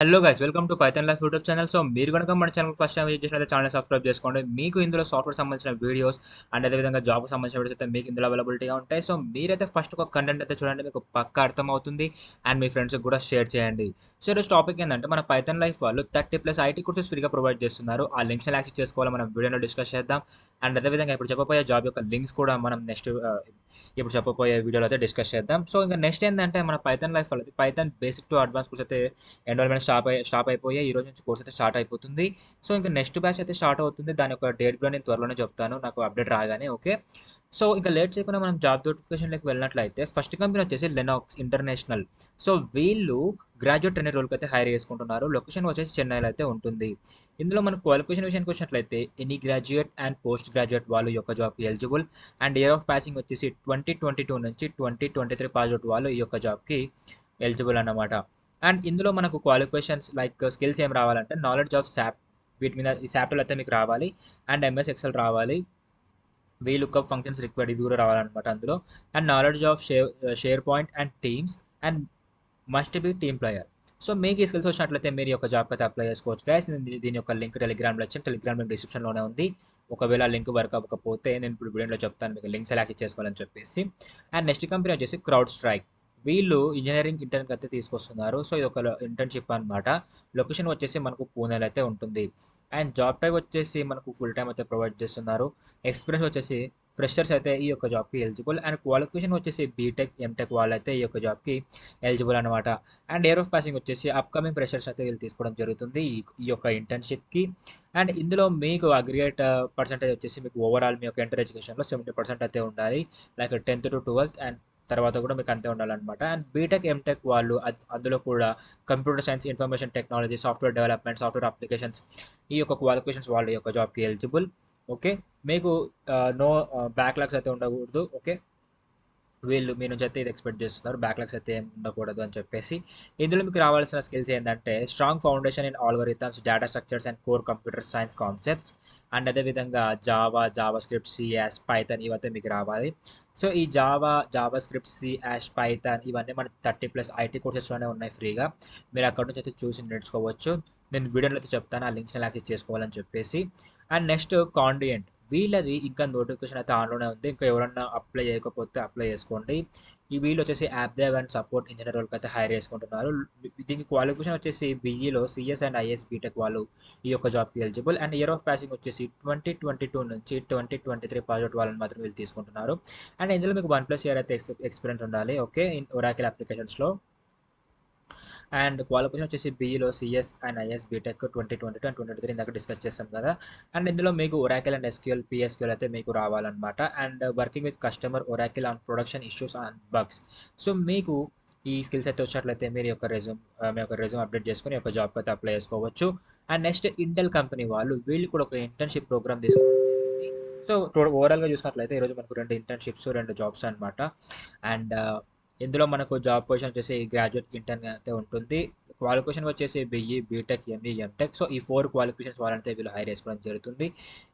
Hello guys, welcome to Python life YouTube channel. So మీరు కనుక మన ఛానల్ ఫస్ట్ టైం విజిట్ చేసినట్లయితే channel subscribe చేసుకోండి. మీకు ఇందులో సాఫ్ట్వేర్ సంబంధించిన వీడియోస్ అండ్ అదేవిధంగా జాబ్కి సంబంధించిన వీడియోస్ అయితే మీకు ఇందులో అవైలబిలిటీగా ఉంటాయి. సో మీరైతే ఫస్ట్ ఒక కంటెంట్ అయితే చూడండి, మీకు పక్కా అర్థమవుతుంది అండ్ మీ ఫ్రెండ్స్కి కూడా షేర్ చేయండి. సో ఈరోజు టాపిక్ ఏంటంటే, మన పైథాన్ లైఫ్ వాళ్ళు 30+ ఐటీ కోర్సెస్ ఫ్రీగా ప్రొవైడ్ చేస్తున్నారు. ఆ లింక్స్ యాక్సెస్ చేసుకోవాలి, మనం వీడియోలో డిస్కస్ చేద్దాం. అండ్ అదేవిధంగా ఇప్పుడు చెప్పబోయే జాబ్ యొక్క లింక్స్ కూడా మనం నెక్స్ట్ ఇప్పుడు చెప్పబోయే వీడియోలో అయితే డిస్కస్ చేద్దాం. సో ఇంకా నెక్స్ట్ ఏంటంటే, మన పైథాన్ లైఫ్ వాళ్ళది Python basic to advance course అయితే ఎన్రోల్మెంట్ స్టాప్ అయిపోయాయి. ఈ రోజు నుంచి కోర్స్ అయితే స్టార్ట్ అయిపోతుంది. సో ఇంకా నెక్స్ట్ బ్యాచ్ అయితే స్టార్ట్ అవుతుంది. దాని యొక్క డేట్ కూడా నేను త్వరలోనే చెప్తాను, నాకు అప్డేట్ రాగానే. ఓకే, సో ఇంకా లేట్ చేయకుండా మనం జాబ్ నోటిఫికేషన్లోకి వెళ్ళినట్లయితే, ఫస్ట్ కంపెనీ వచ్చేసి లెనాక్స్ ఇంటర్నేషనల్. సో వీళ్ళు గ్రాడ్యుయేట్ ట్రైనర్ రోల్కి అయితే హైర్ చేసుకుంటున్నారు. లొకేషన్ వచ్చేసి చెన్నైలో అయితే ఉంటుంది. ఇందులో మన క్వాలిఫికేషన్ విషయానికి వచ్చినట్లయితే, any graduate and post graduate వాళ్ళు ఈ యొక్క జాబ్కి eligible. And year of passing వచ్చేసి 2022 నుంచి 2023 పాస్ అవుట్ వాళ్ళు ఈ యొక్క జాబ్కి ఎలిజిబుల్ అన్నమాట. అండ్ ఇందులో మనకు క్వాలిఫికేషన్స్ లైక్ స్కిల్స్ ఏం రావాలంటే, నాలెడ్జ్ ఆఫ్ శాప్, వీటి మీద ఈ శాప్లో అయితే మీకు రావాలి. అండ్ ఎంఎస్ ఎక్సెల్ రావాలి. లుక్అప్ ఫంక్షన్స్ రిక్వైర్డ్ ఇవి కూడా రావాలన్నమాట అందులో. And knowledge of share point and teams and must be team player. So మీకు ఈ స్కిల్స్ వచ్చినట్లయితే మీరు ఈ యొక్క జాబ్ అయితే అప్లై చేసుకోవచ్చు గైస్. దీని యొక్క లింక్ టెలిగ్రామ్లో వచ్చి, టెలిగ్రామ్ లింక్ డిస్క్రిప్షన్లోనే ఉంది. ఒకవేళ లింక్ వర్క్ అవ్వకపోతే నేను ఇప్పుడు వీడియోలో చెప్తాను మీకు లింక్ సెలెక్ట్ చేసుకోవాలని చెప్పేసి. అండ్ నెక్స్ట్ కంపెనీ వచ్చేసి క్రౌడ్ స్ట్రైక్. వీళ్ళు ఇంజనీరింగ్ ఇంటర్న్ అయితే తీసుకొస్తున్నారు. సో ఇది ఒక ఇంటర్న్షిప్ అనమాట. లొకేషన్ వచ్చేసి మనకు పూణేలో అయితే ఉంటుంది. అండ్ జాబ్ టైప్ వచ్చేసి మనకు ఫుల్ టైం అయితే ప్రొవైడ్ చేస్తున్నారు. ఎక్స్పీరియన్స్ వచ్చేసి ఫ్రెషర్స్ అయితే ఈ యొక్క జాబ్కి ఎలిజిబుల్. అండ్ క్వాలిఫికేషన్ వచ్చేసి బీటెక్ ఎంటెక్ వాళ్ళు అయితే ఈ యొక్క జాబ్కి ఎలిజిబుల్ అనమాట. అండ్ ఇయర్ ఆఫ్ పాసింగ్ వచ్చేసి అప్కమింగ్ ఫ్రెషర్స్ అయితే వీళ్ళు తీసుకోవడం జరుగుతుంది ఈ యొక్క ఇంటర్న్షిప్కి. అండ్ ఇందులో మీకు అగ్రిగేట్ పర్సెంటేజ్ వచ్చేసి మీకు ఓవరాల్ మీ యొక్క ఇంటర్ ఎడ్యుకేషన్లో 70% అయితే ఉండాలి. Like 10th to 12th and తర్వాత కూడా మీకు అంతే ఉండాలన్నమాట. అండ్ బీటెక్ ఎంటెక్ వాళ్ళు అందులో కూడా computer science, information technology, software development, software applications ఈ యొక్క క్వాలిఫికేషన్స్ వాళ్ళు ఈ యొక్క జాబ్కి ఎలిజిబుల్. ఓకే, మీకు నో బ్యాక్లాగ్స్ అయితే ఉండకూడదు. ఓకే, వీళ్ళు మీ నుంచి అయితే ఇది ఎక్స్పెక్ట్ చేస్తున్నారు, బ్యాక్లాగ్స్ అయితే ఏం ఉండకూడదు అని చెప్పేసి. ఇందులో మీకు రావాల్సిన స్కిల్స్ ఏంటంటే, strong foundation in algorithms, data structures and core computer science concepts. And అదేవిధంగా జావా స్క్రిప్ట్, సియాష్, పైథాన్ ఇవైతే మీకు రావాలి. సో ఈ జావా స్క్రిప్ట్, సియాష్, పైథాన్ ఇవన్నీ మన 30+ ఐటీ కోర్సెస్లోనే ఉన్నాయి ఫ్రీగా. మీరు అక్కడ నుంచి అయితే చూసి నేర్చుకోవచ్చు. నేను వీడియోలో అయితే చెప్తాను ఆ లింక్స్ని యాక్సెస్ చేసుకోవాలని చెప్పేసి. అండ్ నెక్స్ట్ కాండియంట్, వీళ్ళది ఇంకా నోటిఫికేషన్ అయితే ఆన్లోనే ఉంది. ఇంకా ఎవరన్నా అప్లై చేయకపోతే అప్లై చేసుకోండి. ఈ వీళ్ళు వచ్చేసి app dev and support engineer వాళ్ళకి అయితే హైర్ చేసుకుంటున్నారు. దీనికి క్వాలిఫికేషన్ వచ్చేసి బీఈలో సిఎస్ అండ్ ఐఎస్ బీటెక్ వాళ్ళు ఈ యొక్క జాబ్కి eligible. And year of passing వచ్చేసి 2022 నుంచి 2023 పాస్ అవుట్ వాళ్ళని మాత్రం వీళ్ళు తీసుకుంటున్నారు. అండ్ ఇందులో మీకు 1+ ఇయర్ అయితే ఎక్స్పీరియన్స్ ఉండాలి. ఓకే, ఇన్ ఒరాకిల్ అప్లికేషన్స్లో. అండ్ క్వాలిఫికేషన్ వచ్చేసి బీఈలో CS and IS BTech 2022 and 2023 ఇందాక డిస్కస్ చేస్తాం కదా. అండ్ ఇందులో మీకు ఒరాకిల్ అండ్ ఎస్క్యూఎల్, పిఎస్క్యూఎల్ అయితే మీకు రావాలన్నమాట. And working with customer Oracle on production issues and bugs. So మీకు ఈ స్కిల్స్ అయితే వచ్చినట్లయితే మీరు మీ యొక్క రెజ్యూమ్ అప్డేట్ చేసుకుని ఒక జాబ్ అయితే అప్లై చేసుకోవచ్చు. అండ్ నెక్స్ట్ ఇంటెల్ కంపెనీ వాళ్ళు వీళ్ళు కూడా ఒక ఇంటర్న్షిప్ ప్రోగ్రామ్ తీసుకోవడం జరిగింది. సో ఓవరాల్గా చూసినట్లయితే ఈరోజు మనకు 2 ఇంటర్న్షిప్స్, 2 జాబ్స్ అనమాట. అండ్ ఇందులో మనకు జాబ్ పొజిషన్ వచ్చేసి గ్రాడ్యుయేట్ ఇంటర్న్ అయితే ఉంటుంది. క్వాలిఫికేషన్ వచ్చేసి BE, BTech, ME, MTech. So ఈ 4 క్వాలిఫికేషన్స్ వాళ్ళంటే వీళ్ళు హైర్ చేసుకోవడం జరుగుతుంది.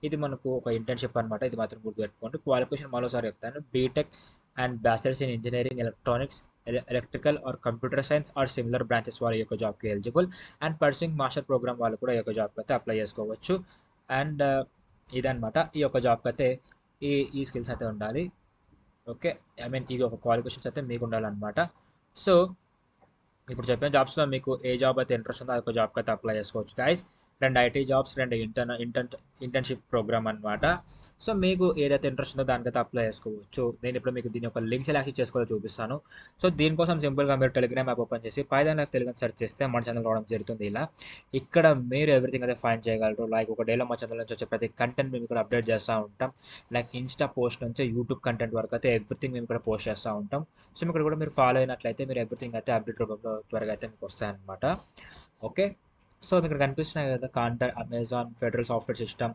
ఇది మనకు ఒక ఇంటర్న్షిప్ అనమాట, ఇది మాత్రం గుర్తుపెట్టుకోండి. క్వాలిఫికేషన్ మరోసారి చెప్తాను, BTech and bachelors in engineering electronics, electrical or computer science or similar branches వాళ్ళ యొక్క జాబ్కి eligible. And pursuing master program వాళ్ళు కూడా ఈ యొక్క జాబ్కి అయితే అప్లై చేసుకోవచ్చు. అండ్ ఇదనమాట ఈ యొక్క జాబ్కి అయితే ఈ ఈ స్కిల్స్ అయితే ఉండాలి. ఓకే, ఐ మీన్ ఈ ఒక క్వాలిఫికేషన్స్ అయితే మీకు ఉండాలన్నమాట. సో ఇప్పుడు చెప్పిన జాబ్స్లో మీకు ఏ జాబ్ అయితే ఇంట్రెస్ట్ ఉందో ఆ యొక్క జాబ్కి అయితే అప్లై చేసుకోవచ్చు guys. 2 IT jobs, 2 internship program అనమాట. సో మీకు ఏదైతే ఇంట్రెస్ట్ ఉందో దానికైతే అప్లై చేసుకోవచ్చు. నేను ఇప్పుడు మీకు దీని యొక్క లింక్స్ యాక్సెస్ చేసుకోవాలో చూపిస్తాను. సో దీనికోసం సింపుల్గా మీరు టెలిగ్రామ్ యాప్ ఓపెన్ చేసి పైథాన్ లైఫ్ తెలుగు సెర్చ్ చేస్తే మన ఛానల్ రావడం జరుగుతుంది. ఇలా ఇక్కడ మీరు ఎవ్రీథింగ్ అయితే ఫైండ్ చేయగలరు. లైక్ ఒక డేలో మా ఛానల్ నుంచి వచ్చే ప్రతి కంటెంట్ మేము ఇక్కడ అప్డేట్ చేస్తూ ఉంటాం. లైక్ ఇన్స్టా పోస్ట్ నుంచి యూట్యూబ్ కంటెంట్ వరకు అయితే ఎవ్రీథింగ్ మేము ఇక్కడ పోస్ట్ చేస్తూ ఉంటాం. సో ఇక్కడ కూడా మీరు ఫాలో అయినట్లయితే మీరు ఎవ్రీథింగ్ అయితే అప్డేట్ రూపంలో త్వరగా అయితే మీకు వస్తాయన్నమాట. ఓకే, సో మీకు ఇక్కడ కనిపిస్తున్నాయి కదా, contact, Amazon, federal software system.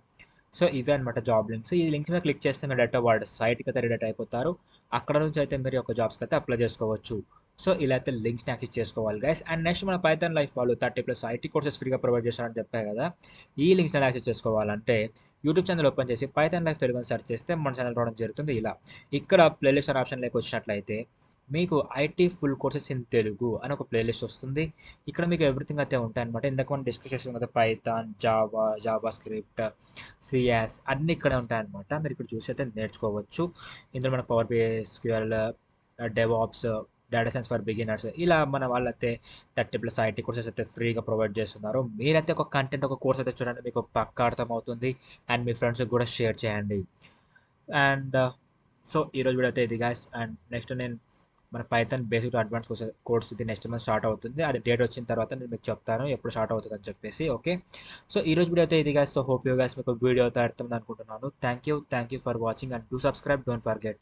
So ఇవే అనమాట జాబ్ లింక్స్. ఈ లింక్స్ మీద క్లిక్ చేస్తే మీరు డైరెక్ట్ వాడి సైట్కి అయితే రిడైరెక్ట్ అయిపోతారు. అక్కడ నుంచి అయితే మీరు ఒక జాబ్స్కి అయితే అప్లై చేసుకోవచ్చు. సో ఇలా అయితే లింక్స్ని యాక్సెస్ చేసుకోవాలి గైస్. అండ్ నెక్స్ట్ మన పైథాన్ లైఫ్ వాళ్ళు 30+ ఐటీ కోర్సెస్ ఫ్రీగా ప్రొవైడ్ చేస్తారని చెప్పారు కదా. ఈ లింక్స్ని యాక్సెస్ చేసుకోవాలంటే యూట్యూబ్ ఛానల్ ఓపెన్ చేసి పైథాన్ లైఫ్ తెలుగు అని సెర్చ్ చేస్తే మన ఛానల్ రావడం జరుగుతుంది. ఇలా ఇక్కడ ప్లేలిస్ట్ అనే ఆప్షన్ లేక వచ్చినట్లయితే మీకు IT full courses in Telugu అని ఒక ప్లేలిస్ట్ వస్తుంది. ఇక్కడ మీకు ఎవ్రీథింగ్ అయితే ఉంటాయన్నమాట. ఇందాక మనం డిస్కస్ చేసాం కదా, Python, Java, Java script, CS అన్నీ ఇక్కడే ఉంటాయన్నమాట. మీరు ఇక్కడ చూసి అయితే నేర్చుకోవచ్చు. ఇందులో మన power BI, SQL, DevOps, data science for beginners, ఇలా మన వాళ్ళైతే 30+ ఐటీ కోర్సెస్ అయితే ఫ్రీగా ప్రొవైడ్ చేస్తున్నారు. మీరైతే ఒక కంటెంట్, ఒక కోర్స్ అయితే చూడండి, మీకు పక్కా అర్థమవుతుంది. అండ్ మీ ఫ్రెండ్స్కి కూడా షేర్ చేయండి. అండ్ సో ఈరోజు వీడియో అయితే ఇది గాయస్. అండ్ నెక్స్ట్ నేను మన Python basic to advance course ఇది నెక్స్ట్ మంత్ స్టార్ట్ అవుతుంది. అది డేట్ వచ్చిన తర్వాత నేను మీకు చెప్తాను ఎప్పుడు స్టార్ట్ అవుతుంది అని చెప్పేసి. ఓకే, సో ఈరోజు వీడియో అయితే ఇది guys. So hope you guys మీకు వీడియో అయితే అర్థం అనుకుంటున్నాను. Thank you for watching and do subscribe, don't forget.